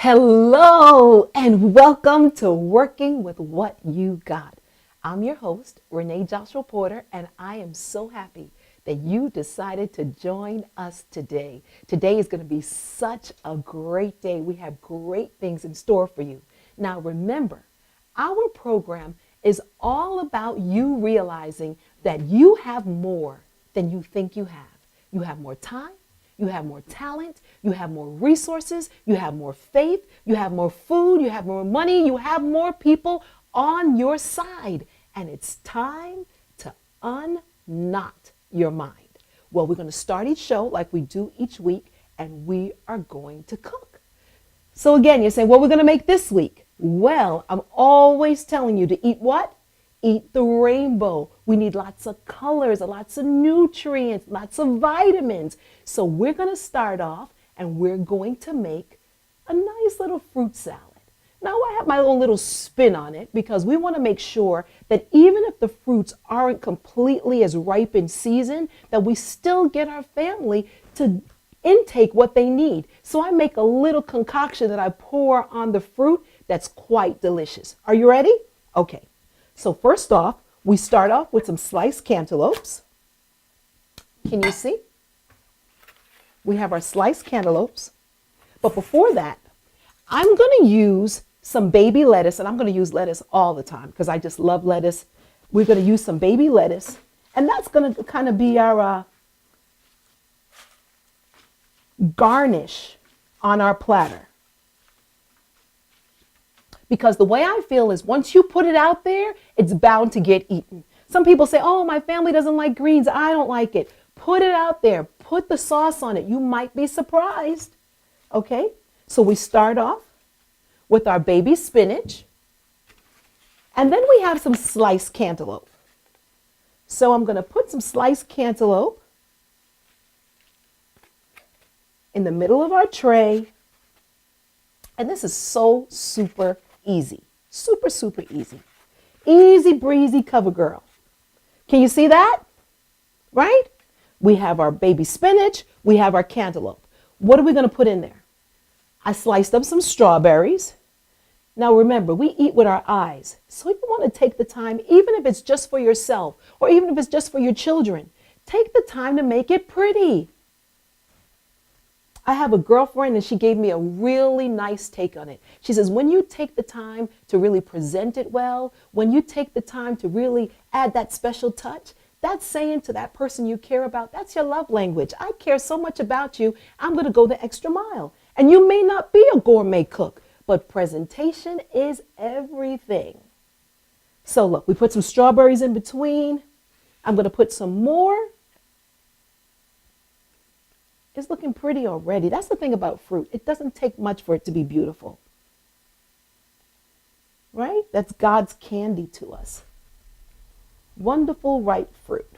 Hello and welcome to Working with What You Got. I'm your host, Renee Joshua Porter, and I am so happy that you decided to join us today. Today is going to be such a great day. We have great things in store for you. Now remember, our program is all about you realizing that you have more than you think you have. You have more time. You have more talent, you have more resources, you have more faith, you have more food, you have more money, you have more people on your side. And it's time to unknot your mind. Well, we're going to start each show like we do each week, and we are going to cook. So again, you're saying, what we're going to make this week? Well, I'm always telling you to eat what? Eat the rainbow. We need lots of colors, lots of nutrients, lots of vitamins. So we're going to start off and we're going to make a nice little fruit salad. Now I have my own little spin on it because we want to make sure that even if the fruits aren't completely as ripe in season, that we still get our family to intake what they need. So I make a little concoction that I pour on the fruit that's quite delicious. Are you ready? Okay. So first off, we start off with some sliced cantaloupes. Can you see? We have our sliced cantaloupes. But before that, I'm going to use some baby lettuce, and I'm going to use lettuce all the time because I just love lettuce. We're going to use some baby lettuce, and that's going to kind of be our garnish on our platter. Because the way I feel is once you put it out there, it's bound to get eaten. Some people say, oh, my family doesn't like greens. I don't like it. Put it out there. Put the sauce on it. You might be surprised. Okay? So we start off with our baby spinach. And then we have some sliced cantaloupe. So I'm going to put some sliced cantaloupe in the middle of our tray. And this is so super easy. Super, super easy. Easy breezy cover girl. Can you see that? Right? We have our baby spinach. We have our cantaloupe. What are we going to put in there? I sliced up some strawberries. Now remember, we eat with our eyes. So you want to take the time, even if it's just for yourself or even if it's just for your children, take the time to make it pretty. I have a girlfriend and she gave me a really nice take on it. She says, when you take the time to really present it well, when you take the time to really add that special touch, that's saying to that person you care about, that's your love language. I care so much about you, I'm going to go the extra mile. And you may not be a gourmet cook, but presentation is everything. So look, we put some strawberries in between. I'm going to put some more. It's looking pretty already. That's the thing about fruit. It doesn't take much for it to be beautiful. Right? That's God's candy to us. Wonderful, ripe fruit.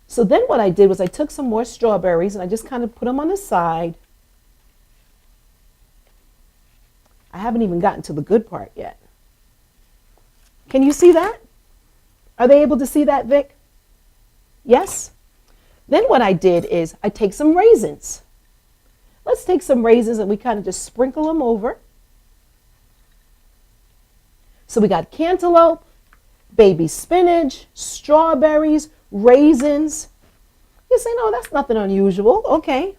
So then what I did was I took some more strawberries and I just kind of put them on the side. I haven't even gotten to the good part yet. Can you see that? Are they able to see that, Vic? Yes? Then what I did is I take some raisins. Let's take some raisins and we kind of just sprinkle them over. So we got cantaloupe, baby spinach, strawberries, raisins. You say, no, that's nothing unusual. Okay.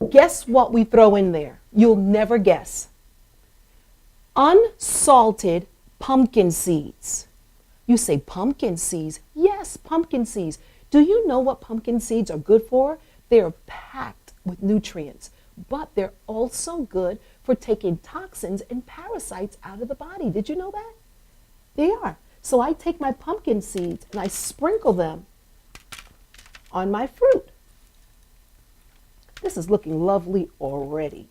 Guess what we throw in there? You'll never guess. Unsalted pumpkin seeds. You say pumpkin seeds? Yes, pumpkin seeds. Do you know what pumpkin seeds are good for? They're packed with nutrients, but they're also good for taking toxins and parasites out of the body. Did you know that? They are. So I take my pumpkin seeds and I sprinkle them on my fruit. This is looking lovely already.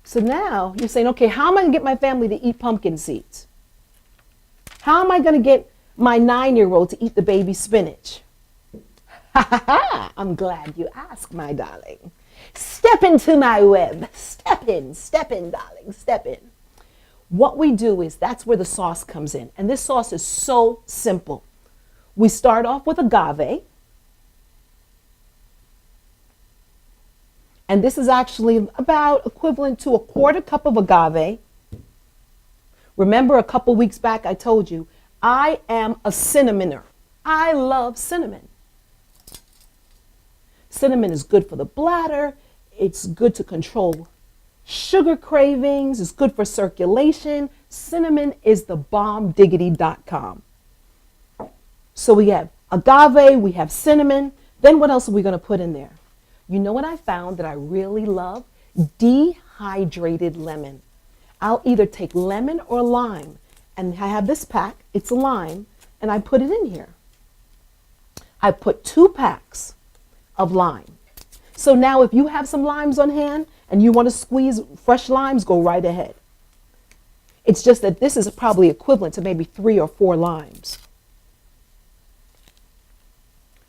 So now you're saying, okay, how am I going to get my family to eat pumpkin seeds? How am I going to get my 9-year-old to eat the baby spinach? Ha ha ha! I'm glad you asked, my darling. Step into my web. Step in, darling, step in. What we do is that's where the sauce comes in. And this sauce is so simple. We start off with agave. And this is actually about equivalent to a quarter cup of agave. Remember a couple weeks back I told you, I am a cinnamoner. I love cinnamon. Cinnamon is good for the bladder. It's good to control sugar cravings. It's good for circulation. Cinnamon is the bombdiggity.com. So we have agave, we have cinnamon. Then what else are we going to put in there? You know what I found that I really love? Dehydrated lemon. I'll either take lemon or lime, and I have this pack, it's a lime, and I put it in here. I put 2 packs of lime. So now if you have some limes on hand and you want to squeeze fresh limes, go right ahead. It's just that this is probably equivalent to maybe 3 or 4 limes.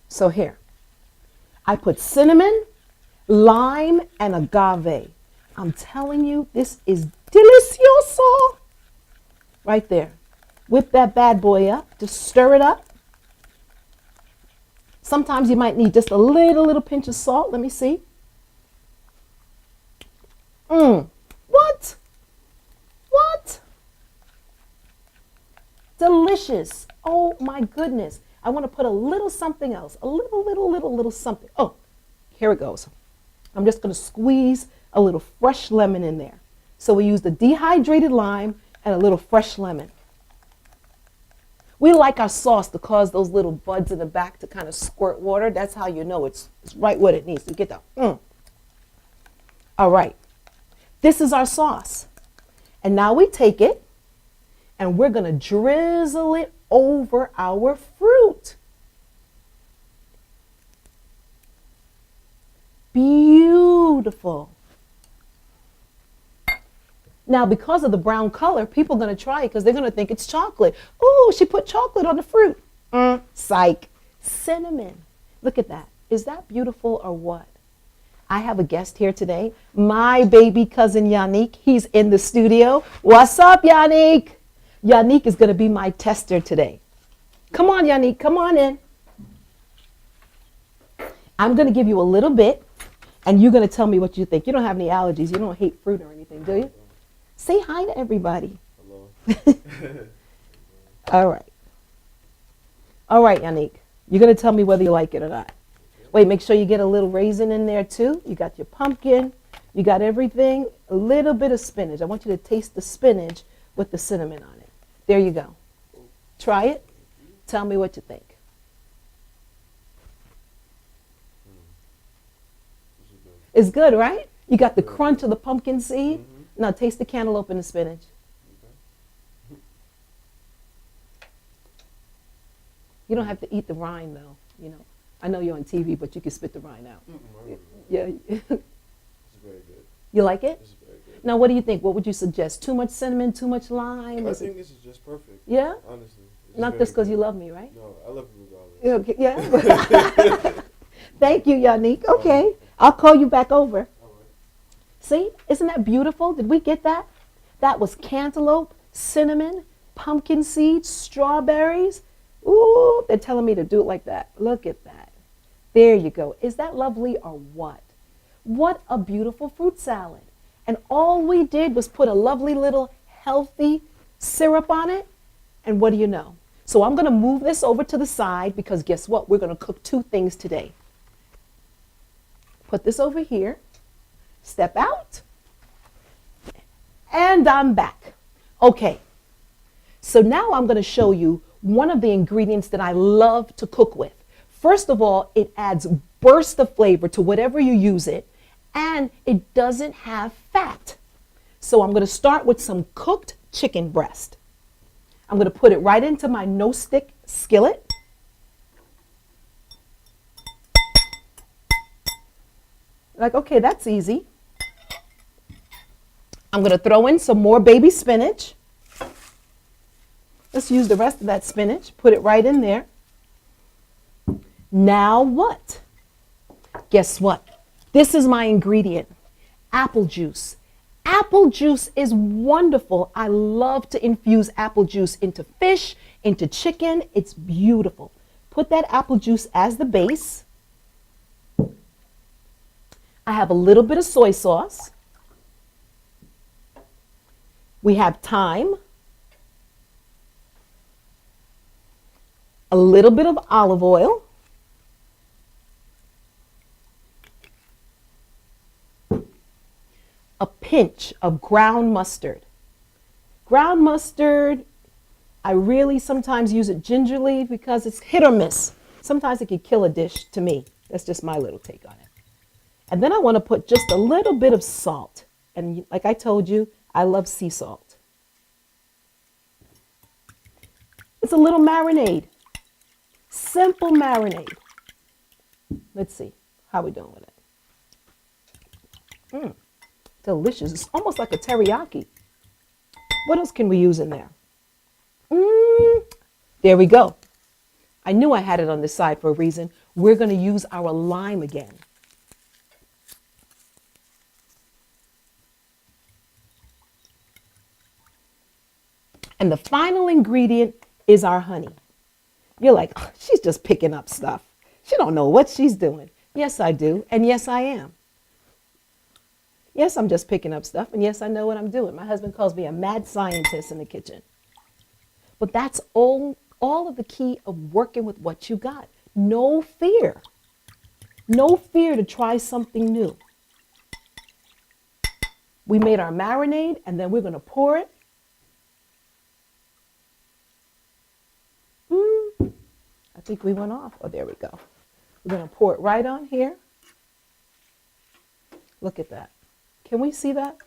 So here, I put cinnamon, lime, and agave. I'm telling you, this is delicioso. Right there. Whip that bad boy up. Just stir it up. Sometimes you might need just a little pinch of salt. Let me see. What? What? Delicious. Oh my goodness. I want to put a little something else. A little something. Oh, here it goes. I'm just going to squeeze a little fresh lemon in there. So we use the dehydrated lime and a little fresh lemon. We like our sauce to cause those little buds in the back to kind of squirt water. That's how you know it's right what it needs to get that. All right. This is our sauce. And now we take it and we're going to drizzle it over our fruit. Beautiful. Now, because of the brown color, people are going to try it because they're going to think it's chocolate. Oh, she put chocolate on the fruit. Psych. Cinnamon. Look at that. Is that beautiful or what? I have a guest here today, my baby cousin Yannick. He's in the studio. What's up, Yannick? Yannick is going to be my tester today. Come on, Yannick. Come on in. I'm going to give you a little bit, and you're going to tell me what you think. You don't have any allergies. You don't hate fruit or anything, do you? Say hi to everybody. Hello. All right. All right, Yannick. You're going to tell me whether you like it or not. Wait, make sure you get a little raisin in there too. You got your pumpkin. You got everything. A little bit of spinach. I want you to taste the spinach with the cinnamon on it. There you go. Try it. Tell me what you think. It's good, right? You got the crunch of the pumpkin seed. Now taste the cantaloupe and the spinach. You don't have to eat the rind though, you know. I know you're on TV, but you can spit the rind out. Yeah. It's very good. You like it? It's very good. Now, what do you think? What would you suggest? Too much cinnamon, too much lime? I think this is just perfect. Yeah? Honestly. Not just because you love me, right? No, I love you regardless. Okay, yeah. Thank you, Yannick. Okay. I'll call you back over. All right. See? Isn't that beautiful? Did we get that? That was cantaloupe, cinnamon, pumpkin seeds, strawberries. Ooh, they're telling me to do it like that. Look at that. There you go. Is that lovely or what? What a beautiful fruit salad. And all we did was put a lovely little healthy syrup on it. And what do you know? So I'm going to move this over to the side because guess what? We're going to cook 2 things today. Put this over here. Step out. And I'm back. Okay. So now I'm going to show you one of the ingredients that I love to cook with. First of all, it adds burst of flavor to whatever you use it, and it doesn't have fat. So I'm going to start with some cooked chicken breast. I'm going to put it right into my no-stick skillet. Like, okay, that's easy. I'm going to throw in some more baby spinach. Let's use the rest of that spinach. Put it right in there. Now what? Guess what? This is my ingredient. Apple juice. Apple juice is wonderful. I love to infuse apple juice into fish, into chicken. It's beautiful. Put that apple juice as the base. I have a little bit of soy sauce. We have thyme, a little bit of olive oil, a pinch of ground mustard. Ground mustard, I really sometimes use it gingerly because it's hit or miss. Sometimes it could kill a dish to me. That's just my little take on it. And then I want to put just a little bit of salt. And like I told you, I love sea salt. It's a little marinade. Simple marinade. Let's see how we doing with it. Delicious. It's almost like a teriyaki. What else can we use in there? There we go. I knew I had it on this side for a reason. We're going to use our lime again. And the final ingredient is our honey. You're like, oh, she's just picking up stuff. She don't know what she's doing. Yes, I do. And yes, I am. Yes, I'm just picking up stuff. And yes, I know what I'm doing. My husband calls me a mad scientist in the kitchen. But that's all of the key of working with what you got. No fear. No fear to try something new. We made our marinade and then we're going to pour it. I think we went off. Oh, there we go. We're going to pour it right on here. Look at that. Can we see that?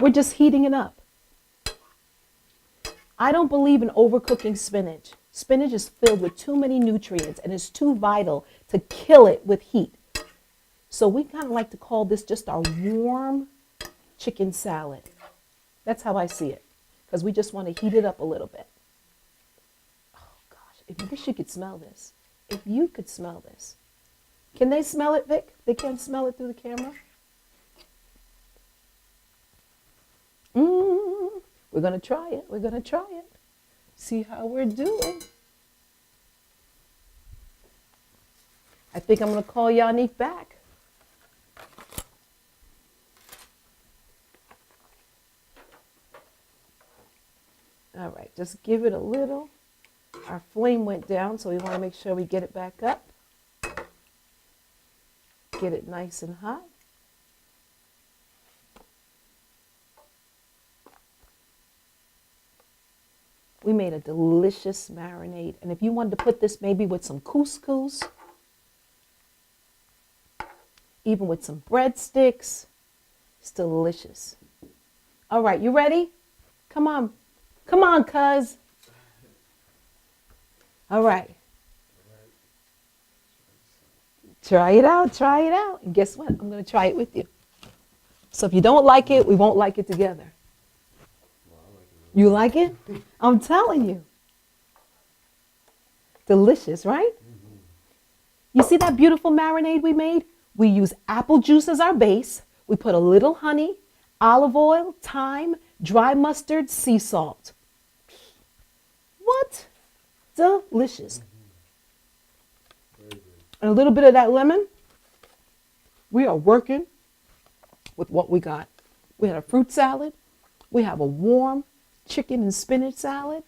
We're just heating it up. I don't believe in overcooking spinach. Spinach is filled with too many nutrients and it's too vital to kill it with heat. So we kind of like to call this just our warm chicken salad. That's how I see it, because we just want to heat it up a little bit. Oh gosh, I wish you could smell this. If you could smell this. Can they smell it, Vic? They can't smell it through the camera? We're going to try it. We're going to try it. See how we're doing. I think I'm going to call Yannick back. All right, just give it a little. Our flame went down, so we want to make sure we get it back up. Get it nice and hot. We made a delicious marinade. And if you wanted to put this maybe with some couscous, even with some breadsticks, it's delicious. All right, you ready? Come on. Come on, cuz. All right. Try it out, try it out. And guess what? I'm going to try it with you. So if you don't like it, we won't like it together. You like it? I'm telling you. Delicious, right? You see that beautiful marinade we made? We use apple juice as our base. We put a little honey, olive oil, thyme, dry mustard, sea salt. What? Delicious. And a little bit of that lemon. We are working with what we got. We had a fruit salad. We have a warm chicken and spinach salad.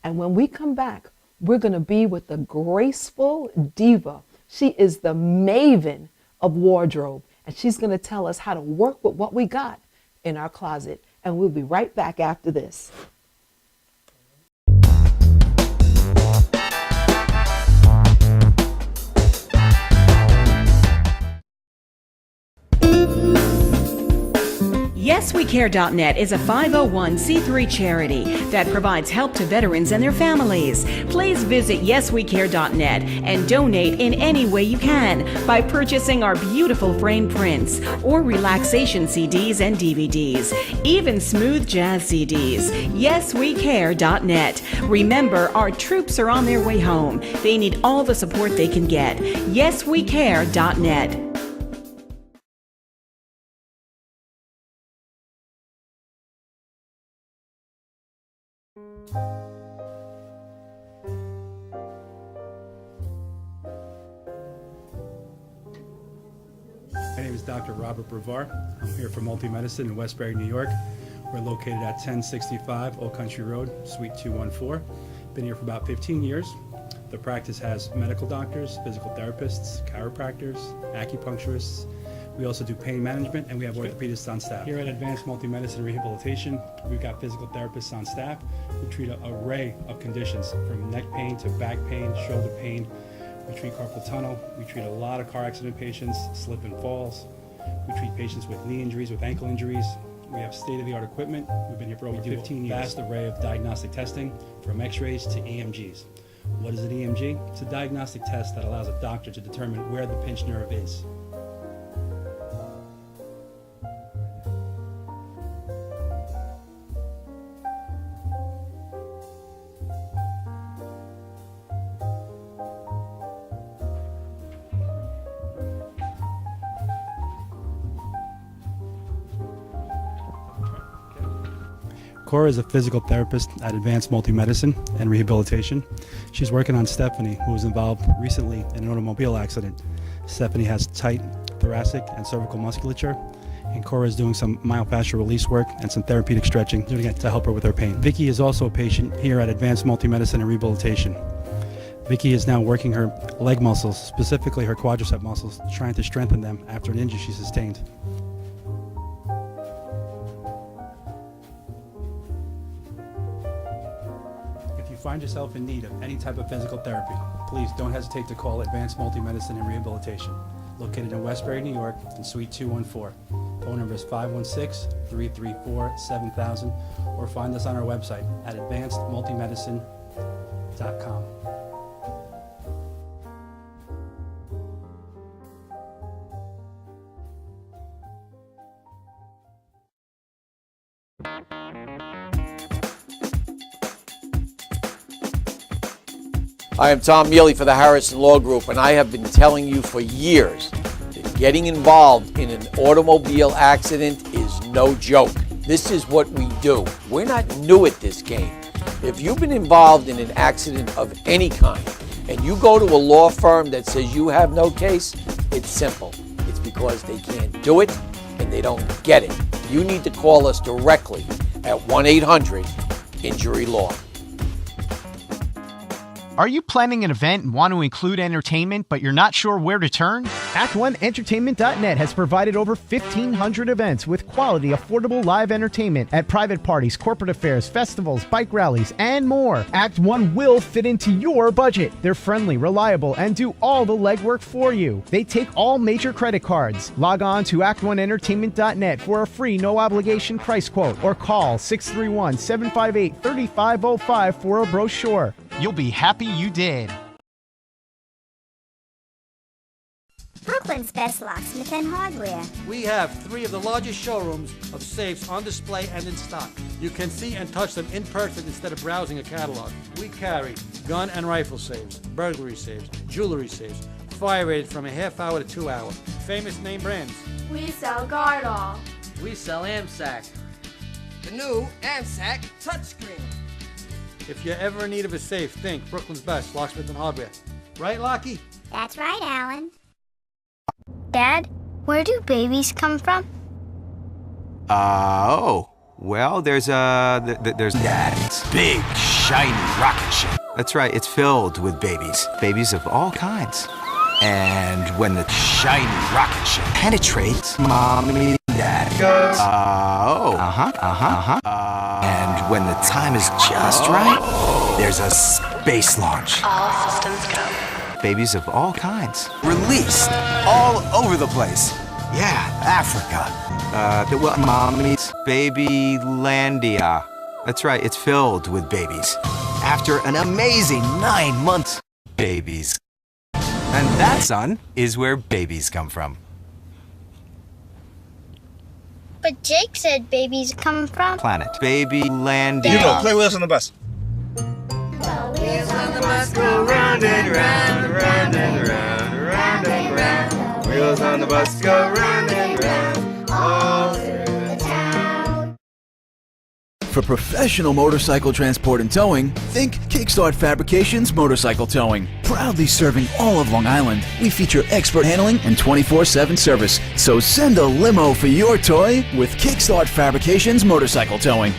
And when we come back, we're going to be with the graceful diva. She is the maven of wardrobe. And she's going to tell us how to work with what we got in our closet. And we'll be right back after this. YesWeCare.net is a 501c3 charity that provides help to veterans and their families. Please visit YesWeCare.net and donate in any way you can by purchasing our beautiful framed prints or relaxation CDs and DVDs, even smooth jazz CDs. YesWeCare.net. Remember, our troops are on their way home. They need all the support they can get. YesWeCare.net. is Dr. Robert Brevard. I'm here for Multi-Medicine in Westbury, New York. We're located at 1065 Old Country Road, Suite 214. Been here for about 15 years. The practice has medical doctors, physical therapists, chiropractors, acupuncturists. We also do pain management, and we have orthopedists on staff. Here at Advanced Multi-Medicine Rehabilitation, we've got physical therapists on staff who treat an array of conditions, from neck pain to back pain, shoulder pain. We treat carpal tunnel. We treat a lot of car accident patients, slip and falls. We treat patients with knee injuries, with ankle injuries. We have state-of-the-art equipment. We've been here for over 15 years. Vast array of diagnostic testing, from x-rays to EMGs. What is an EMG? It's a diagnostic test that allows a doctor to determine where the pinched nerve is. Cora is a physical therapist at Advanced Multi-Medicine and Rehabilitation. She's working on Stephanie, who was involved recently in an automobile accident. Stephanie has tight thoracic and cervical musculature, and Cora is doing some myofascial release work and some therapeutic stretching, doing it to help her with her pain. Vicky is also a patient here at Advanced Multi-Medicine and Rehabilitation. Vicky is now working her leg muscles, specifically her quadricep muscles, trying to strengthen them after an injury she sustained. If you find yourself in need of any type of physical therapy, please don't hesitate to call Advanced Multi-Medicine and Rehabilitation, located in Westbury, New York, in Suite 214. Phone number is 516-334-7000, or find us on our website at advancedmultimedicine.com. I am Tom Mealy for the Harrison Law Group, and I have been telling you for years that getting involved in an automobile accident is no joke. This is what we do. We're not new at this game. If you've been involved in an accident of any kind and you go to a law firm that says you have no case, it's simple. It's because they can't do it and they don't get it. You need to call us directly at 1-800-INJURY-LAW. Are you planning an event and want to include entertainment, but you're not sure where to turn? Act1Entertainment.net has provided over 1,500 events with quality, affordable live entertainment at private parties, corporate affairs, festivals, bike rallies, and more. Act 1 will fit into your budget. They're friendly, reliable, and do all the legwork for you. They take all major credit cards. Log on to Act1Entertainment.net for a free, no-obligation price quote, or call 631-758-3505 for a brochure. You'll be happy you did. Brooklyn's best locksmith and hardware. We have 3 of the largest showrooms of safes on display and in stock. You can see and touch them in person instead of browsing a catalog. We carry gun and rifle safes, burglary safes, jewelry safes, fire rated from a half hour to 2 hour. Famous name brands. We sell Guardall. We sell AMSAC. The new AMSAC touchscreen. If you're ever in need of a safe, think Brooklyn's best locksmith and hardware. Right, Lockie? That's right, Alan. Dad, where do babies come from? Well, there's Dad's big, shiny rocket ship. That's right, it's filled with babies of all kinds. And when the shiny rocket ship penetrates, Mommy and Dad goes, and when the time is just right, there's a space launch. All systems go. Babies of all kinds, released all over the place. Yeah, Africa. Mommy's Babylandia. That's right, it's filled with babies. After an amazing 9 months, babies. And that, son, is where babies come from. But Jake said babies come from Planet Babylandia. You go, play with us on the bus. The wheels on the bus go round and round, round and round, round and round. The wheels on the bus go round and round, all through the town. For professional motorcycle transport and towing, think Kickstart Fabrications Motorcycle Towing. Proudly serving all of Long Island, we feature expert handling and 24/7 service. So send a limo for your toy with Kickstart Fabrications Motorcycle Towing.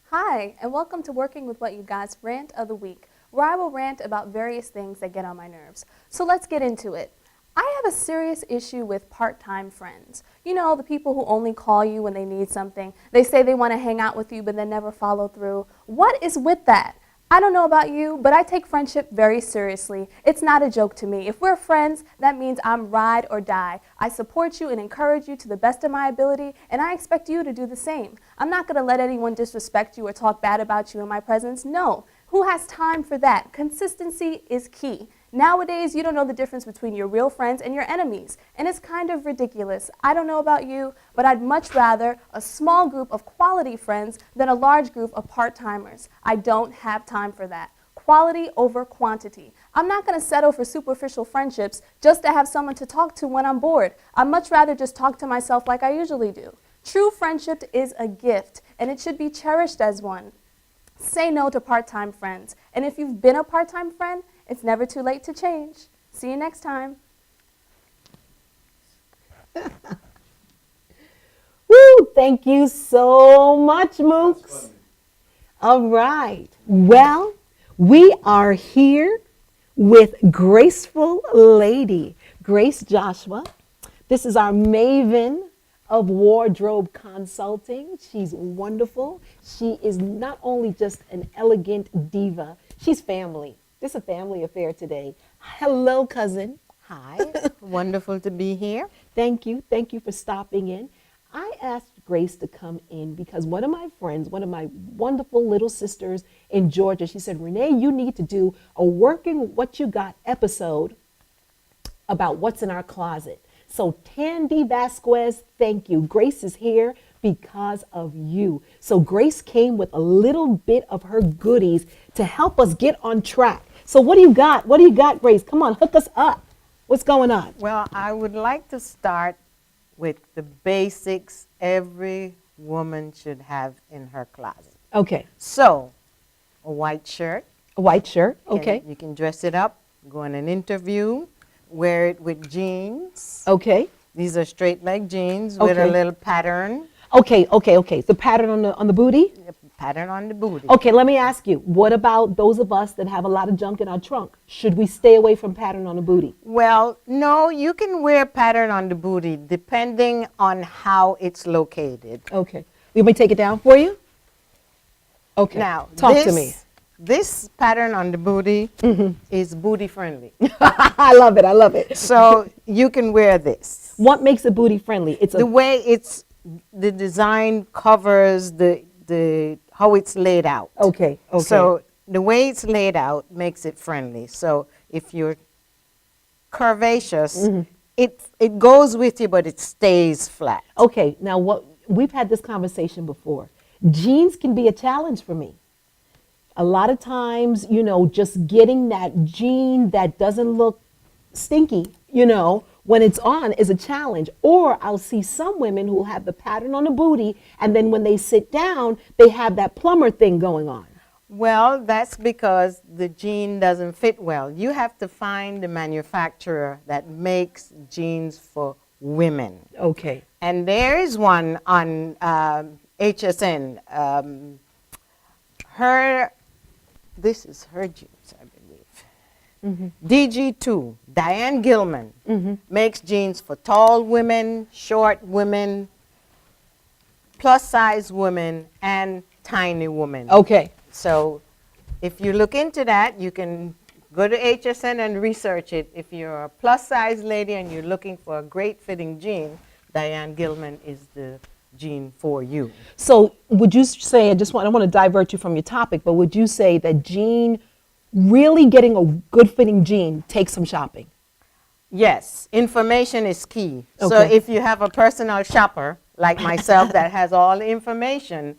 Hi, and welcome to Working with What You Got's Rant of the Week, where I will rant about various things that get on my nerves. So let's get into it. I have a serious issue with part-time friends. You know, the people who only call you when they need something. They say they want to hang out with you, but then never follow through. What is with that? I don't know about you, but I take friendship very seriously. It's not a joke to me. If we're friends, that means I'm ride or die. I support you and encourage you to the best of my ability, and I expect you to do the same. I'm not going to let anyone disrespect you or talk bad about you in my presence. No. Who has time for that? Consistency is key. Nowadays, you don't know the difference between your real friends and your enemies, and it's kind of ridiculous. I don't know about you, but I'd much rather a small group of quality friends than a large group of part-timers. I don't have time for that. Quality over quantity. I'm not going to settle for superficial friendships just to have someone to talk to when I'm bored. I'd much rather just talk to myself like I usually do. True friendship is a gift, and it should be cherished as one. Say no to part-time friends. And if you've been a part-time friend, it's never too late to change. See you next time. Woo! Thank you so much, Mooks. All right. Well, we are here with Graceful Lady, Grace Joshua. This is our maven of wardrobe consulting. She's wonderful. She is not only just an elegant diva, she's family. This is a family affair today. Hello, cousin. Hi. Wonderful to be here. Thank you. Thank you for stopping in. I asked Grace to come in because one of my friends, one of my wonderful little sisters in Georgia, she said, Renee, you need to do a Working What You Got episode about what's in our closet. So Tandy Vasquez, thank you. Grace is here because of you. So Grace came with a little bit of her goodies to help us get on track. So what do you got? What do you got, Grace? Come on, hook us up. What's going on? Well, I would like to start with the basics every woman should have in her closet. Okay. So, a white shirt. A white shirt, okay. You can dress it up, go on an interview, wear it with jeans. Okay. These are straight leg jeans with a little pattern. Okay. The pattern on the booty? Pattern on the booty. Okay, let me ask you, what about those of us that have a lot of junk in our trunk? Should we stay away from pattern on the booty? Well, no, you can wear pattern on the booty depending on how it's located. Okay. You want me to take it down for you? Okay. Now, talk to me. This pattern on the booty is booty friendly. I love it. I love it. So you can wear this. What makes it booty friendly? It's the way it's the design covers the how it's laid out. Okay. So the way it's laid out makes it friendly. So if you're curvaceous, it goes with you, but it stays flat. Okay. Now we've had this conversation before. Jeans can be a challenge for me. A lot of times, just getting that jean that doesn't look stinky, when it's on is a challenge. Or I'll see some women who have the pattern on the booty, and then when they sit down, they have that plumber thing going on. Well, that's because the jean doesn't fit well. You have to find the manufacturer that makes jeans for women. Okay. And there is one on HSN. This is her jeans, I believe. DG2, Diane Gilman, makes jeans for tall women, short women, plus size women, and tiny women. Okay. So if you look into that, you can go to HSN and research it. If you're a plus size lady and you're looking for a great fitting jean, Diane Gilman is the jean for you. So would you say, I don't want to divert you from your topic, but would you say that really getting a good fitting jean takes some shopping? Yes, information is key. Okay. So if you have a personal shopper like myself that has all the information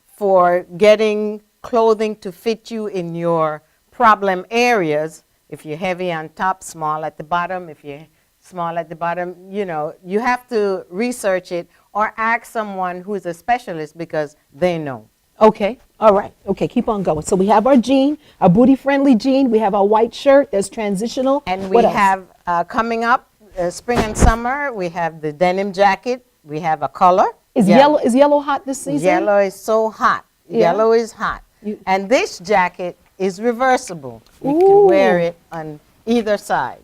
for getting clothing to fit you in your problem areas, If you're heavy on top, small at the bottom. If you're small at the bottom, you know, you have to research it or ask someone who's a specialist because they know. Okay, all right. Okay, keep on going. So we have our jean, our booty-friendly jean. We have our white shirt. There's transitional. And we What else? have, coming up, spring and summer, we have the denim jacket. We have a color. Is yellow hot this season? Yellow is so hot. Yeah. Yellow is hot. And this jacket is reversible. You Ooh. can wear it on either side.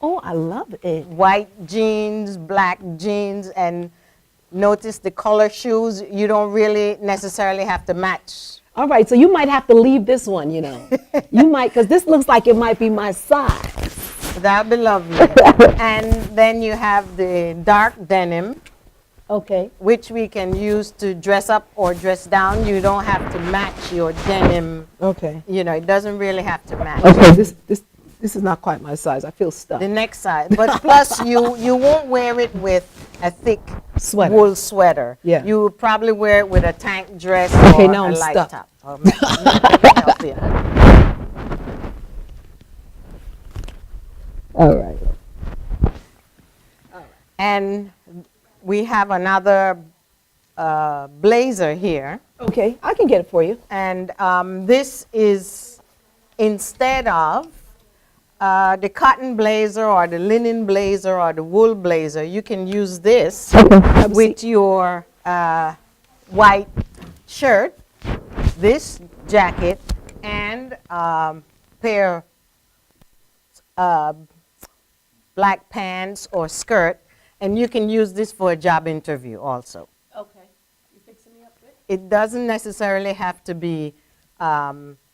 Oh, I love it. White jeans, black jeans, and notice the color shoes. You don't really necessarily have to match. All right, so you might have to leave this one, you know. You might, because this looks like it might be my size. That'd be lovely. And then you have the dark denim. Okay. Which we can use to dress up or dress down. You don't have to match your denim. Okay. You know, it doesn't really have to match. Okay, this is not quite my size. I feel stuck. The next size. But plus, you won't wear it with a thick Sweater. wool sweater. Yeah. You would probably wear it with a tank dress Okay, or now a I'm light stuck. top. Or help you. All right. And we have another blazer here. Okay, I can get it for you. And this is instead of the cotton blazer or the linen blazer or the wool blazer, you can use this with your white shirt, this jacket, and pair black pants or skirt, and you can use this for a job interview also. Okay. You fixing me up good? It doesn't necessarily have to be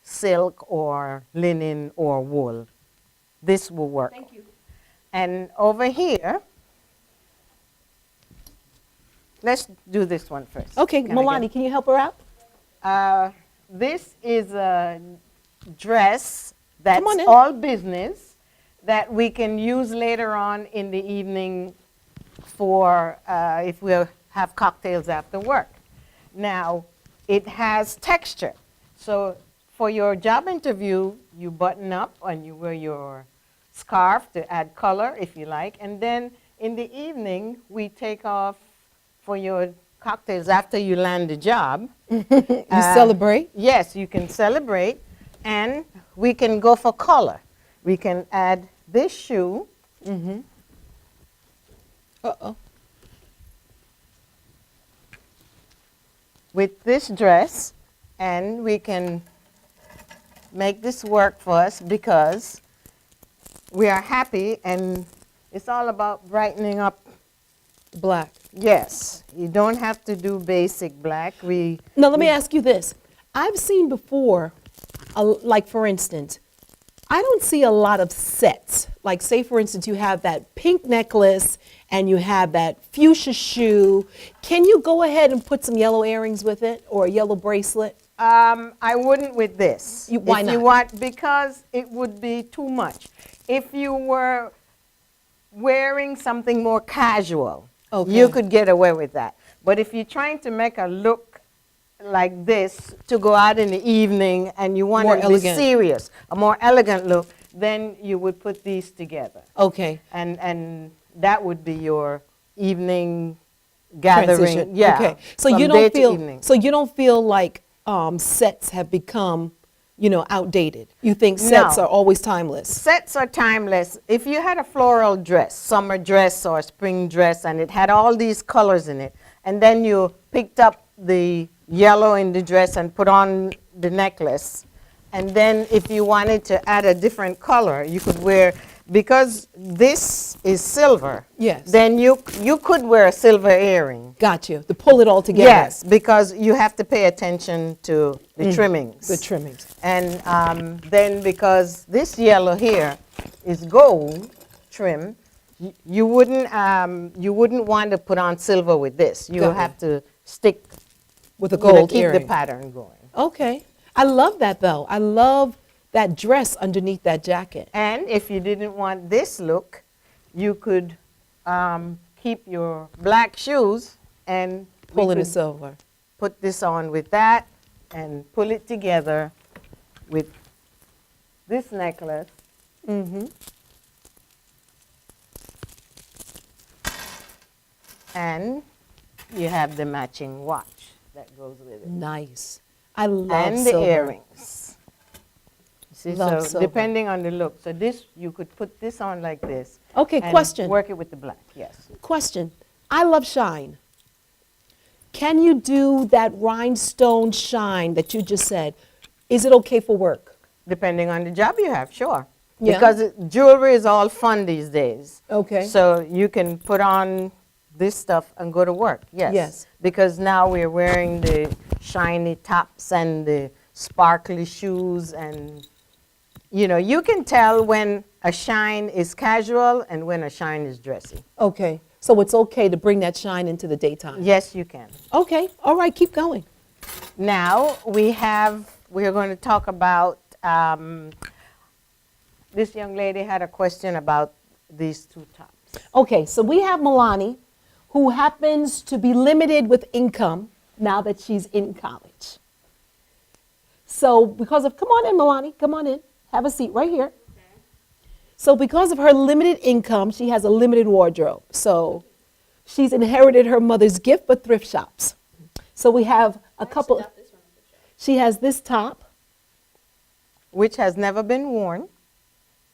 silk or linen or wool. This will work. Thank you. And over here, let's do this one first. Okay, Can I get- Milani, can you help her out? This is a dress that's Come on in. all business that we can use later on in the evening for if we have cocktails after work. Now, it has texture. So for your job interview, you button up and you wear your scarf to add color if you like. And then in the evening, we take off for your cocktails after you land the job. You celebrate? Yes, you can celebrate. And we can go for color. We can add this shoe. Mm-hmm. Uh-oh. With this dress, and we can make this work for us because we are happy, and it's all about brightening up. Black. Yes, you don't have to do basic black. Now, let me ask you this. I've seen before, like for instance, I don't see a lot of sets. Like say for instance, you have that pink necklace and you have that fuchsia shoe. Can you go ahead and put some yellow earrings with it or a yellow bracelet? I wouldn't with this. Why if not? you want, because it would be too much. If you were wearing something more casual, you could get away with that. But if you're trying to make a look like this to go out in the evening and you want More to be elegant. serious, a more elegant look, then you would put these together. Okay. And that would be your evening gathering. Transition. Yeah. Okay. So from you day don't to feel evening. so you don't feel like sets have become, you know, outdated. You think sets No. are always timeless. Sets are timeless. If you had a floral dress, summer dress or spring dress, and it had all these colors in it, and then you picked up the yellow in the dress and put on the necklace, and then if you wanted to add a different color, you could wear, because this is silver, Yes. then you could wear a silver earring. Got you. To pull it all together. Yes, because you have to pay attention to the trimmings. The trimmings. And then because this yellow here is gold trim, you wouldn't want to put on silver with this. You Got it. have to stick With a you know, gold keep earring. the pattern going. Okay. I love that though. I love that dress underneath that jacket. And if you didn't want this look, you could keep your black shoes and Pull we in the could silver. put this on with that and pull it together with this necklace Mm-hmm. And you have the matching watch that goes with it. Nice. I love and the silver. earrings. See, Love so silver. depending on the look. So this, you could put this on like this. Okay, and question. Work it with the black, yes. Question. I love shine. Can you do that rhinestone shine that you just said? Is it okay for work? Depending on the job you have, sure. Yeah. Because jewelry is all fun these days. Okay. So you can put on this stuff and go to work, yes. Yes. Because now we're wearing the shiny tops and the sparkly shoes, and you know, you can tell when a shine is casual and when a shine is dressy. Okay. So it's okay to bring that shine into the daytime? Yes, you can. Okay. All right. Keep going. Now we're going to talk about, this young lady had a question about these two tops. Okay. So we have Milani, who happens to be limited with income now that she's in college. So because of, come on in, Milani, come on in. Have a seat right here. So because of her limited income, she has a limited wardrobe. So she's inherited her mother's gift, but thrift shops. So we have a couple. She has this top. Which has never been worn.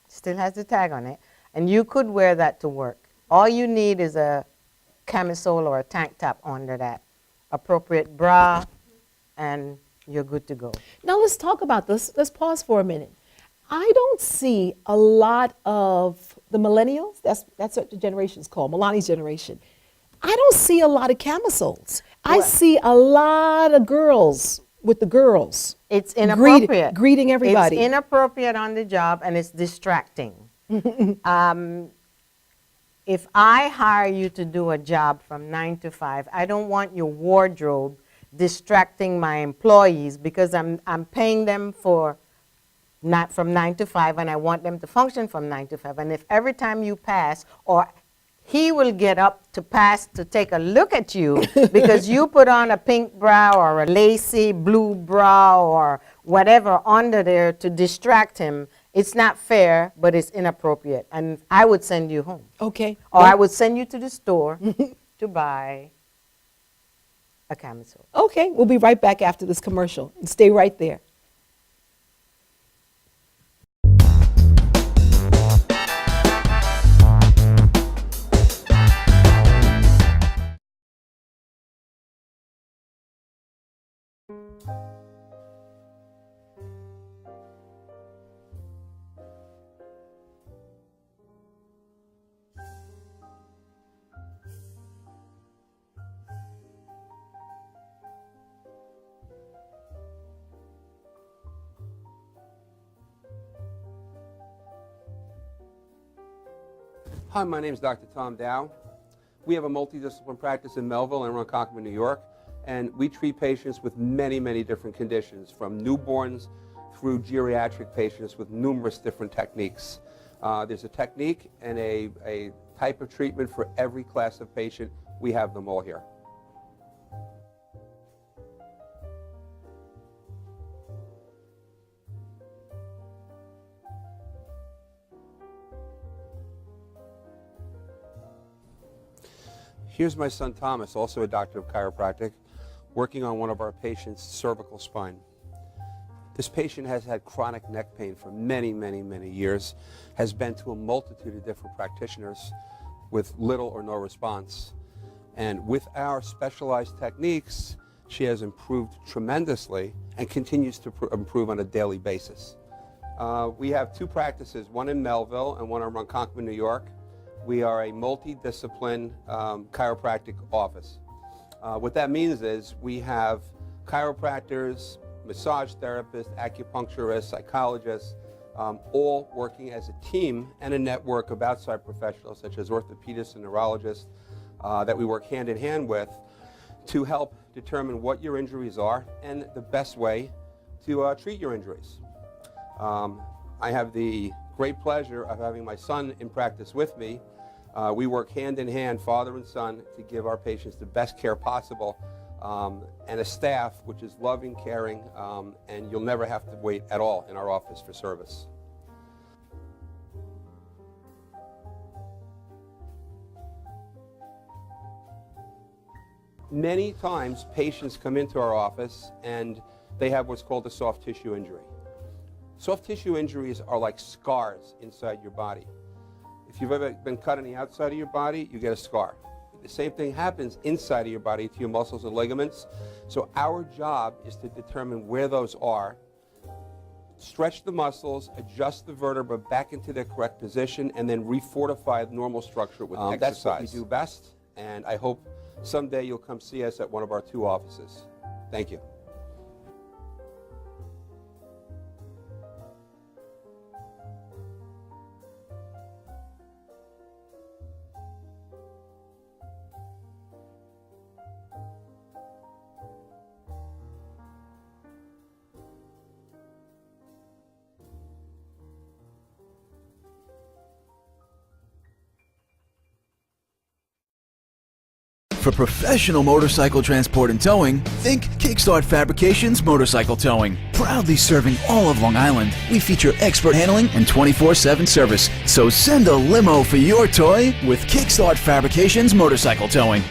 Still has the tag on it. And you could wear that to work. All you need is a camisole or a tank top under that. Appropriate bra, and you're good to go. Now let's talk about this. Let's pause for a minute. I don't see a lot of the millennials, that's what the generation's called, Milani's generation. I don't see a lot of camisoles. I see a lot of girls with the girls. It's inappropriate. Greeting everybody. It's inappropriate on the job, and it's distracting. If I hire you to do a job from 9 to 5, I don't want your wardrobe distracting my employees, because I'm paying them for not from 9 to 5, and I want them to function from 9 to 5. And if every time you pass, or he will get up to pass to take a look at you because you put on a pink bra or a lacy blue bra or whatever under there to distract him, it's not fair, but it's inappropriate. And I would send you home. Okay. Or I would send you to the store to buy a camisole. Okay, we'll be right back after this commercial. Stay right there. Hi, my name is Dr. Tom Dow. We have a multidisciplinary practice in Melville and Ronkonkoma, New York, and we treat patients with many, many different conditions, from newborns through geriatric patients with numerous different techniques. There's a technique and a type of treatment for every class of patient. We have them all here. Here's my son Thomas, also a doctor of chiropractic, working on one of our patients' cervical spine. This patient has had chronic neck pain for many, many, many years, has been to a multitude of different practitioners with little or no response. And with our specialized techniques, she has improved tremendously and continues to improve on a daily basis. We have two practices, one in Melville and one in Ronkonkoma, New York. We are a multidiscipline chiropractic office. What that means is we have chiropractors, massage therapists, acupuncturists, psychologists, all working as a team and a network of outside professionals such as orthopedists and neurologists that we work hand in hand with to help determine what your injuries are and the best way to treat your injuries. I have the great pleasure of having my son in practice with me. We work hand in hand, father and son, to give our patients the best care possible, and a staff which is loving, caring, and you'll never have to wait at all in our office for service. Many times, patients come into our office and they have what's called a soft tissue injury. Soft tissue injuries are like scars inside your body. If you've ever been cut on the outside of your body, you get a scar. The same thing happens inside of your body to your muscles and ligaments. So our job is to determine where those are, stretch the muscles, adjust the vertebra back into their correct position, and then refortify the normal structure with exercise. That's what we do best, and I hope someday you'll come see us at one of our 2 offices. Thank you. For professional motorcycle transport and towing, think Kickstart Fabrications Motorcycle Towing. Proudly serving all of Long Island, we feature expert handling and 24/7 service. So send a limo for your toy with Kickstart Fabrications Motorcycle Towing.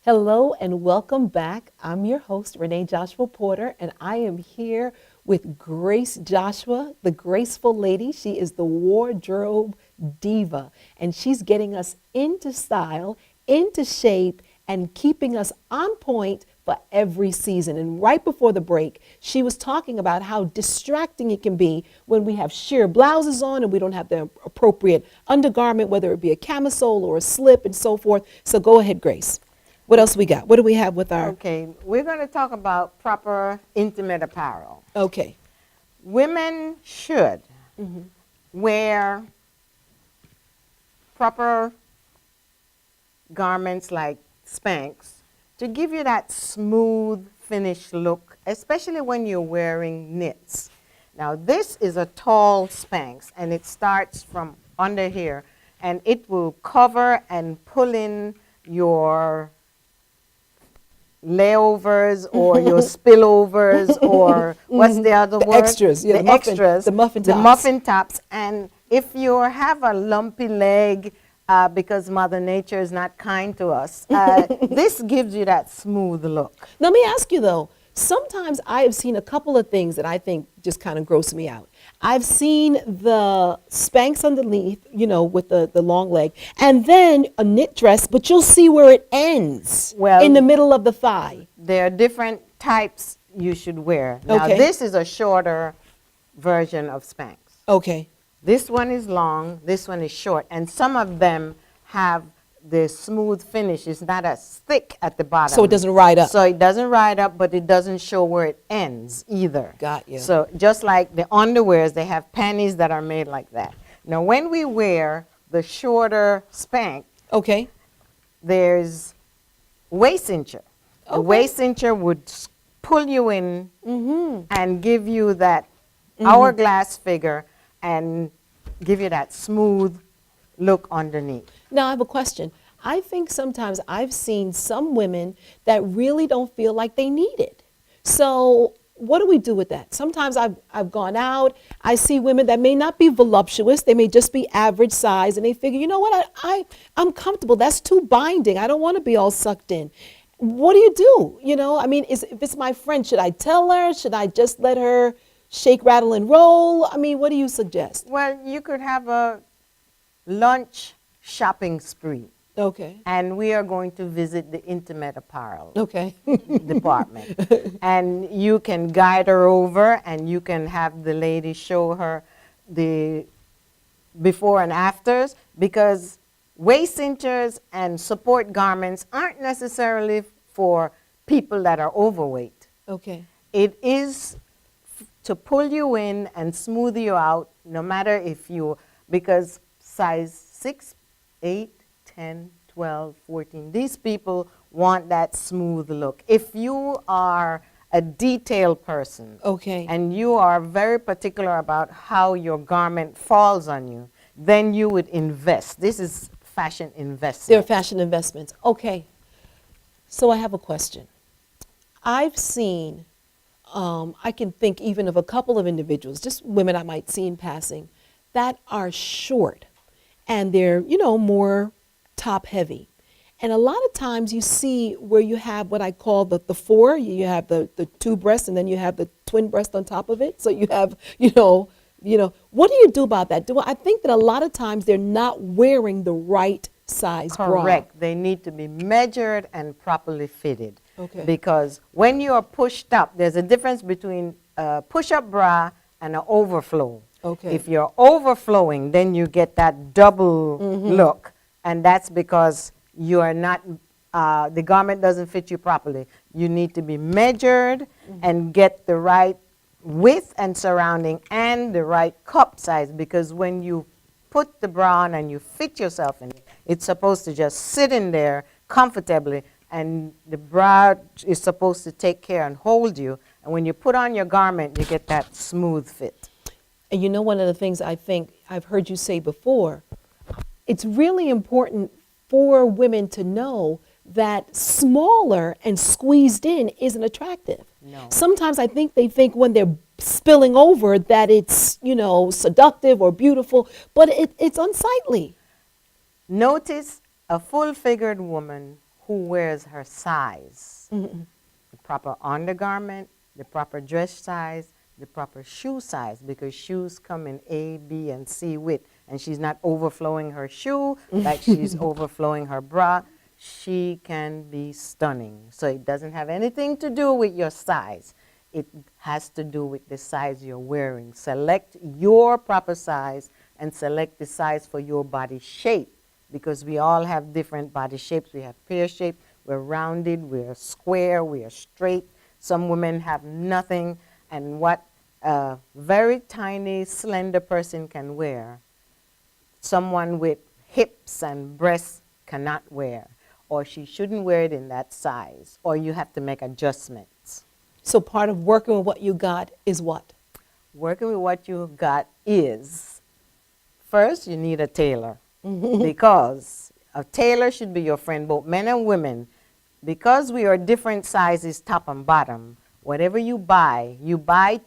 Hello and welcome back. I'm your host, Renee Joshua Porter, and I am here with Grace Joshua, the graceful lady. She is the wardrobe diva, and she's getting us into style, into shape, and keeping us on point for every season. And right before the break, she was talking about how distracting it can be when we have sheer blouses on and we don't have the appropriate undergarment, whether it be a camisole or a slip and so forth. So go ahead, Grace. What else we got? What do we have with our... Okay, we're going to talk about proper intimate apparel. Okay. Women should wear proper garments like Spanx to give you that smooth finished look, especially when you're wearing knits. Now this is a tall Spanx and it starts from under here and it will cover and pull in your layovers or your spillovers or what's the other word? Extras. Yeah, the extras. The muffin tops. The muffin tops. And if you have a lumpy leg because Mother Nature is not kind to us, this gives you that smooth look. Let me ask you though, sometimes I have seen a couple of things that I think just kind of gross me out. I've seen the Spanx underneath, you know, with the long leg, and then a knit dress, but you'll see where it ends in the middle of the thigh. There are different types you should wear. Now, this is a shorter version of Spanx. Okay. This one is long, this one is short, and some of them have the smooth finish. It's not as thick at the bottom. So it doesn't ride up. So it doesn't ride up, but it doesn't show where it ends either. Got you. So just like the underwears, they have panties that are made like that. Now when we wear the shorter Spanx, there's waist cincher. The waist cincher would pull you in and give you that hourglass figure and give you that smooth look underneath. Now I have a question. I think sometimes I've seen some women that really don't feel like they need it. So what do we do with that? Sometimes I've gone out, I see women that may not be voluptuous, they may just be average size, and they figure, you know what, I'm comfortable, that's too binding, I don't want to be all sucked in. What do you do? You know, I mean, if it's my friend, should I tell her? Should I just let her shake, rattle, and roll? I mean, what do you suggest? Well, you could have a lunch shopping spree. Okay. And we are going to visit the intimate apparel department. And you can guide her over and you can have the lady show her the before and afters, because waist cinchers and support garments aren't necessarily for people that are overweight. Okay. It is to pull you in and smooth you out, no matter if you, because size 6, 8, 10, 12, 14, these people want that smooth look. If you are a detailed person, and you are very particular about how your garment falls on you, then you would invest. This is fashion investment. They're fashion investments. Okay. So I have a question. I've seen I can think even of a couple of individuals, just women I might see in passing, that are short and they're, more top heavy. And a lot of times you see where you have what I call the four, you have the two breasts and then you have the twin breast on top of it. So you have, what do you do about that? I think that a lot of times they're not wearing the right size bra. Correct. They need to be measured and properly fitted. Okay. Because when you are pushed up, there's a difference between a push-up bra and an overflow. Okay. If you're overflowing, then you get that double look, and that's because you are not, the garment doesn't fit you properly. You need to be measured and get the right width and surrounding and the right cup size, because when you put the bra on and you fit yourself in it, it's supposed to just sit in there comfortably, and the bra is supposed to take care and hold you. And when you put on your garment, you get that smooth fit. And one of the things I think I've heard you say before, it's really important for women to know that smaller and squeezed in isn't attractive. No. Sometimes I think they think when they're spilling over that it's, seductive or beautiful, but it's unsightly. Notice a full-figured woman who wears her size. The proper undergarment, the proper dress size, the proper shoe size, because shoes come in A, B, and C width, and she's not overflowing her shoe like she's overflowing her bra. She can be stunning. So it doesn't have anything to do with your size. It has to do with the size you're wearing. Select your proper size and select the size for your body shape, because we all have different body shapes. We have pear shape, we're rounded, we're square, we're straight. Some women have nothing, and what a very tiny, slender person can wear, someone with hips and breasts cannot wear, or she shouldn't wear it in that size, or you have to make adjustments. So part of working with what you got is what? Working with what you got is, first you need a tailor, because a tailor should be your friend, both men and women. Because we are different sizes, top and bottom, whatever you buy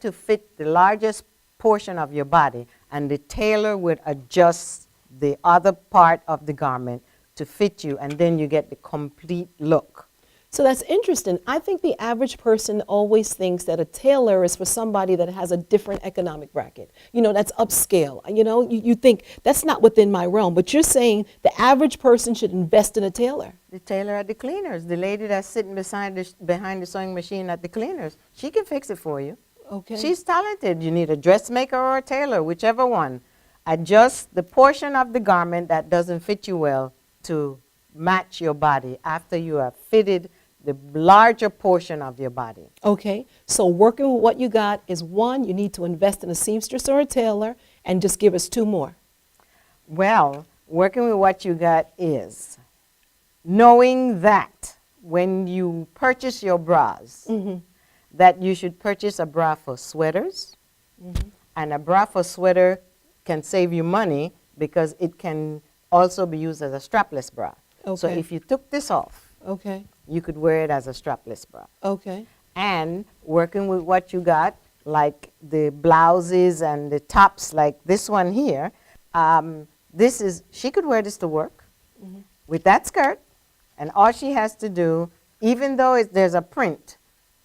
to fit the largest portion of your body, and the tailor would adjust the other part of the garment to fit you, and then you get the complete look. So that's interesting. I think the average person always thinks that a tailor is for somebody that has a different economic bracket. That's upscale. You think that's not within my realm, but you're saying the average person should invest in a tailor. The tailor at the cleaners, the lady that's sitting behind the sewing machine at the cleaners, she can fix it for you. Okay. She's talented. You need a dressmaker or a tailor, whichever one. Adjust the portion of the garment that doesn't fit you well to match your body after you have fitted the larger portion of your body. Okay, so working with what you got is one, you need to invest in a seamstress or a tailor, and just give us two more. Well, working with what you got is knowing that when you purchase your bras, that you should purchase a bra for sweaters, and a bra for sweater can save you money because it can also be used as a strapless bra. Okay. So if you took this off, okay, you could wear it as a strapless bra. Okay. And working with what you got, like the blouses and the tops, like this one here, she could wear this to work with that skirt, and all she has to do, even though there's a print,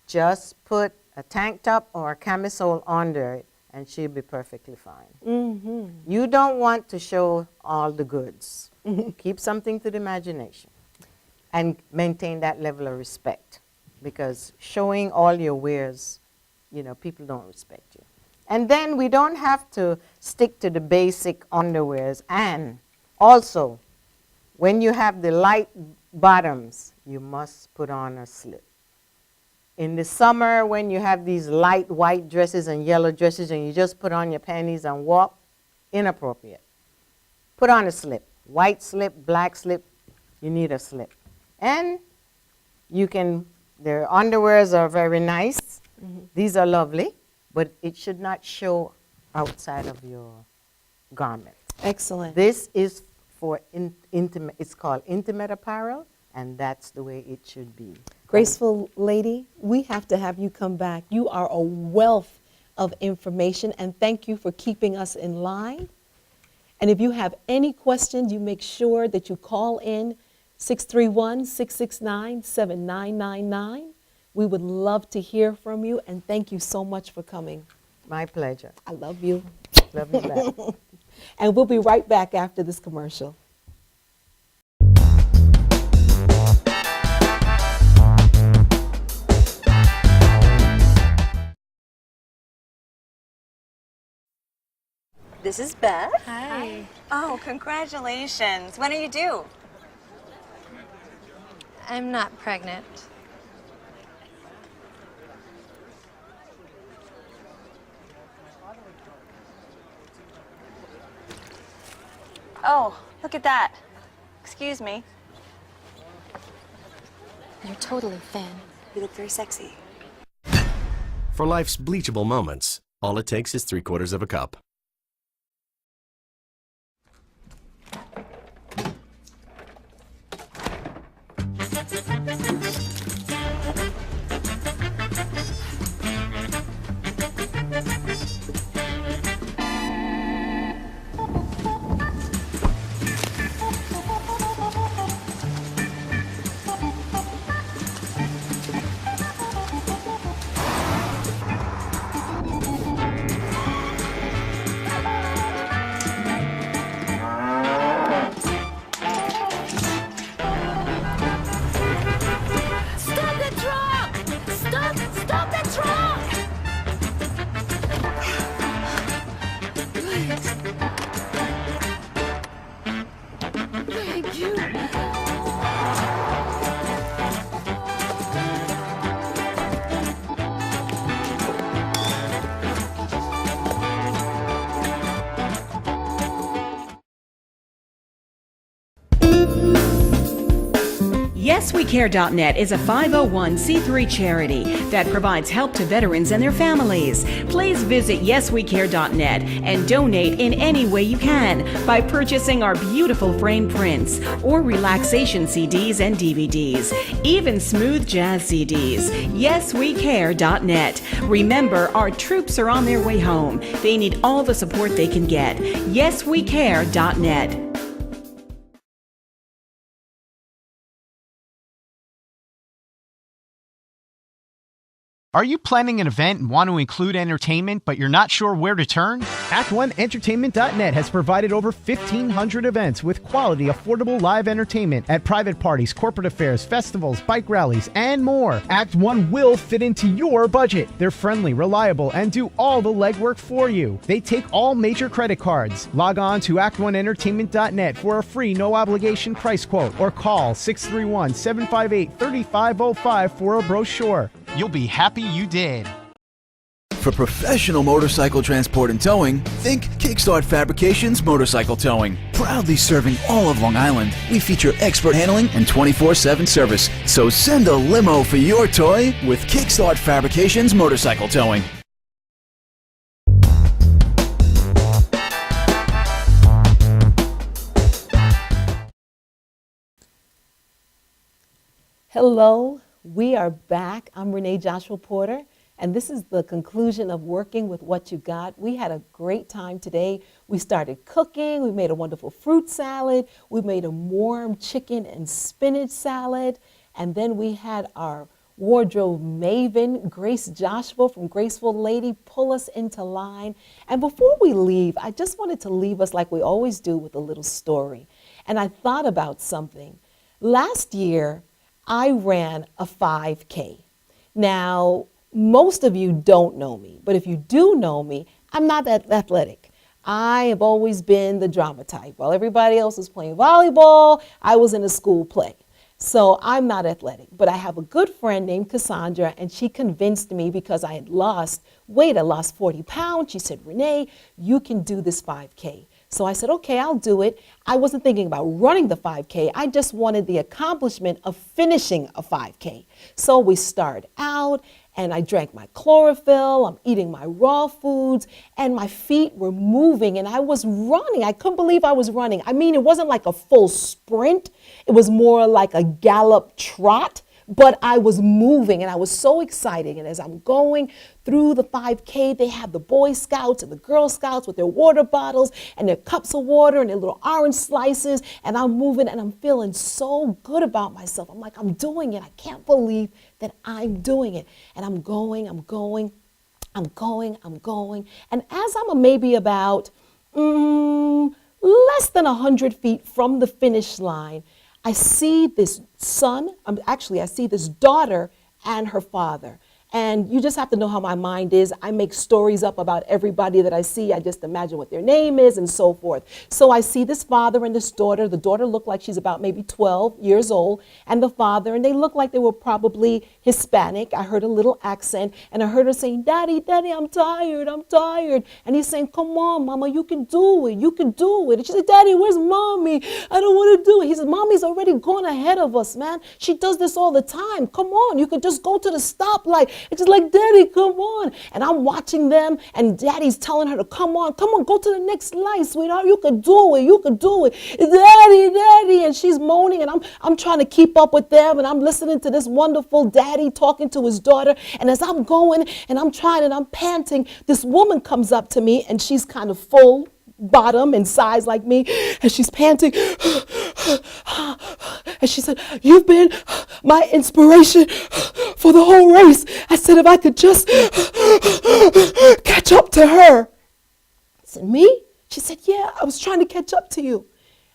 just put a tank top or a camisole under it, and she'll be perfectly fine. You don't want to show all the goods. Keep something to the imagination and maintain that level of respect, because showing all your wares, people don't respect you. And then we don't have to stick to the basic underwears. And also, when you have the light bottoms, you must put on a slip. In the summer, when you have these light white dresses and yellow dresses and you just put on your panties and walk, inappropriate. Put on a slip. White slip, black slip, you need a slip. And their underwears are very nice. These are lovely, but it should not show outside of your garment. Excellent. This is for intimate, it's called intimate apparel, and that's the way it should be. Graceful lady, we have to have you come back. You are a wealth of information, and thank you for keeping us in line. And if you have any questions, you make sure that you call in 631-669-7999. We would love to hear from you, and thank you so much for coming. My pleasure. I love you. Love you back. And we'll be right back after this commercial. This is Beth. Hi. Oh, congratulations. When are you due? I'm not pregnant. Oh, look at that. Excuse me. You're totally thin. You look very sexy. For life's bleachable moments, all it takes is 3/4 of a cup. Stop the truck! Stop the truck! Please. Thank you. YesWeCare.net is a 501c3 charity that provides help to veterans and their families. Please visit YesWeCare.net and donate in any way you can by purchasing our beautiful frame prints or relaxation CDs and DVDs, even smooth jazz CDs. YesWeCare.net. Remember, our troops are on their way home. They need all the support they can get. YesWeCare.net. Are you planning an event and want to include entertainment, but you're not sure where to turn? Act1Entertainment.net has provided over 1,500 events with quality, affordable live entertainment at private parties, corporate affairs, festivals, bike rallies, and more. Act 1 will fit into your budget. They're friendly, reliable, and do all the legwork for you. They take all major credit cards. Log on to Act1Entertainment.net for a free, no-obligation price quote, or call 631-758-3505 for a brochure. You'll be happy you did. For professional motorcycle transport and towing, think Kickstart Fabrications Motorcycle Towing. Proudly serving all of Long Island, we feature expert handling and 24/7 service. So send a limo for your toy with Kickstart Fabrications Motorcycle Towing. Hello, we are back. I'm Renee Joshua Porter, and this is the conclusion of Working with What You Got. We had a great time today. We started cooking. We made a wonderful fruit salad. We made a warm chicken and spinach salad. And then we had our wardrobe maven, Grace Joshua from Graceful Lady, pull us into line. And before we leave, I just wanted to leave us like we always do with a little story. And I thought about something. Last year, I ran a 5K. Now, most of you don't know me, but if you do know me, I'm not that athletic. I have always been the drama type. While everybody else was playing volleyball, I was in a school play. So I'm not athletic, but I have a good friend named Cassandra, and she convinced me because I had lost weight. I lost 40 pounds. She said, Renee, you can do this 5K. So I said, okay, I'll do it. I wasn't thinking about running the 5K. I just wanted the accomplishment of finishing a 5K. So we started out, and I drank my chlorophyll. I'm eating my raw foods, and my feet were moving, and I was running. I couldn't believe I was running. I mean, it wasn't like a full sprint. It was more like a gallop trot, but I was moving and I was so excited. And as I'm going through the 5K, they have the Boy Scouts and the Girl Scouts with their water bottles and their cups of water and their little orange slices. And I'm moving and I'm feeling so good about myself. I'm like, I'm doing it. I can't believe that I'm doing it. And I'm going. And as I'm maybe about less than 100 feet from the finish line, I see this son, I see this daughter and her father. And you just have to know how my mind is. I make stories up about everybody that I see. I just imagine what their name is and so forth. So I see this father and this daughter. The daughter looked like she's about maybe 12 years old. And the father, and they looked like they were probably Hispanic. I heard a little accent. And I heard her saying, Daddy, Daddy, I'm tired. And he's saying, come on, Mama, you can do it. You can do it. And she said, Daddy, where's Mommy? I don't want to do it. He said, Mommy's already gone ahead of us, man. She does this all the time. Come on, you could just go to the stoplight. It's just like, Daddy, come on. And I'm watching them, and Daddy's telling her to come on, go to the next light, sweetheart. You could do it. You could do it. Daddy, Daddy. And she's moaning, and I'm trying to keep up with them, and I'm listening to this wonderful daddy talking to his daughter. And as I'm going, and I'm trying, and I'm panting, this woman comes up to me, and she's kind of full bottom and size like me, and she's panting. And she said, you've been my inspiration for the whole race. I said, if I could just catch up to her. I said, me? She said, yeah, I was trying to catch up to you.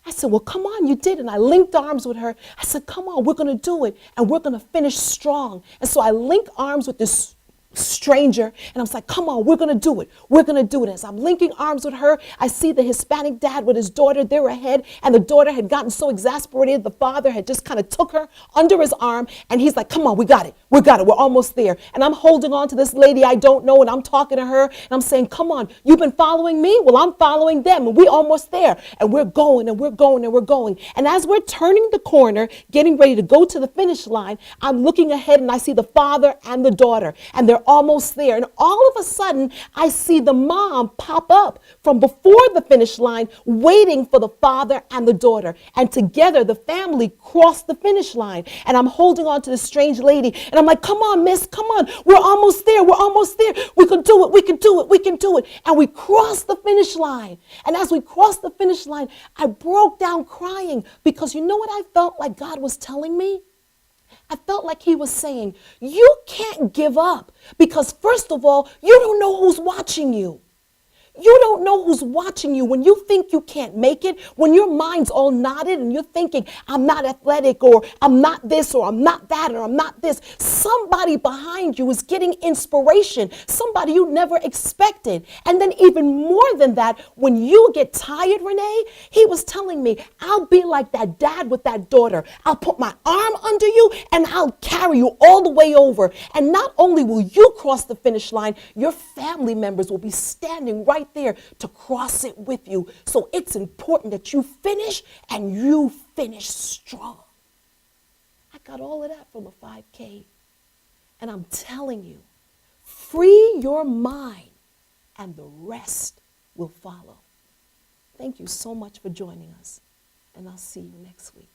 I said, well, come on, you did. And I linked arms with her. I said, come on, we're going to do it. And we're going to finish strong. And so I linked arms with this stranger, and I was like, come on, we're gonna do it. We're gonna do it. As I'm linking arms with her, I see the Hispanic dad with his daughter. They're ahead, and the daughter had gotten so exasperated, the father had just kind of took her under his arm, and he's like, come on, we got it. We're almost there. And I'm holding on to this lady I don't know, and I'm talking to her, and I'm saying, come on, you've been following me? Well, I'm following them, and we're almost there. And we're going, and we're going, and we're going. And as we're turning the corner, getting ready to go to the finish line, I'm looking ahead, and I see the father and the daughter, and they're almost there. And all of a sudden, I see the mom pop up from before the finish line, waiting for the father and the daughter. And together, the family crossed the finish line. And I'm holding on to this strange lady. And I'm like, come on, miss, come on. We're almost there. We're almost there. We can do it. We can do it. We can do it. And we crossed the finish line. And as we crossed the finish line, I broke down crying, because you know what I felt like God was telling me? I felt like he was saying, you can't give up, because first of all, you don't know who's watching you. You don't know who's watching you. When you think you can't make it, when your mind's all knotted and you're thinking, I'm not athletic, or I'm not this, or I'm not that, or I'm not this, somebody behind you is getting inspiration, somebody you never expected. And then even more than that, when you get tired, Renee, he was telling me, I'll be like that dad with that daughter. I'll put my arm under you and I'll carry you all the way over. And not only will you cross the finish line, your family members will be standing right there to cross it with you. So it's important that you finish, and you finish strong. I got all of that from a 5K. And I'm telling you, free your mind and the rest will follow. Thank you so much for joining us, and I'll see you next week.